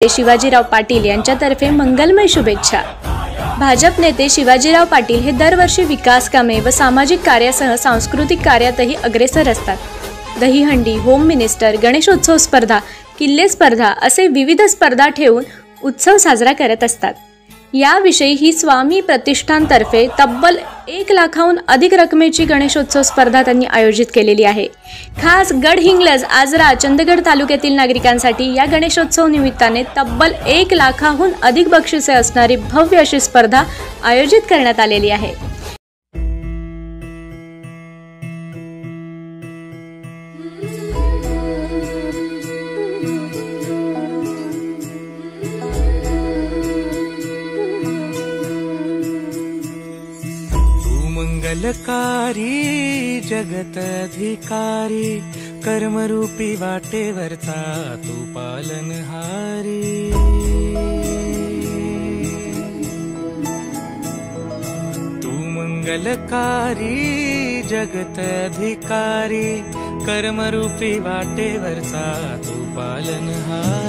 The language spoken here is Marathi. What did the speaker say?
शिवाजीराव पाटील यांच्यातर्फे मंगलमय शुभेच्छा। भाजप नेते शिवाजीराव पाटील हे दरवर्षी विकास कामे व सामाजिक कार्यासह सांस्कृतिक कार्यातही अग्रेसर असतात। दहीहंडी, होम मिनिस्टर, गणेशोत्सव स्पर्धा, किल्ले स्पर्धा असे विविध स्पर्धा ठेवून उत्सव साजरा करत असतात। याविषयी ही स्वामी प्रतिष्ठानतर्फे तब्बल 1 लाखाहून अधिक रकमेची गणेशोत्सव स्पर्धा त्यांनी आयोजित केलेली आहे। खास गडहिंग्लज, आजरा, चंदगड तालुक्यातील नागरिकांसाठी या गणेशोत्सव निमित्ताने तब्बल 1 लाखाहून अधिक बक्षिसे असणारी भव्य अशी स्पर्धा आयोजित करण्यात आलेली आहे। मंगलकारी जगत अधिकारी, कर्मरूपी वाटेवरचा तू पालनहारी। तू मंगलकारी जगत अधिकारी, कर्मरूपी वाटेवरचा तू पालनहारी।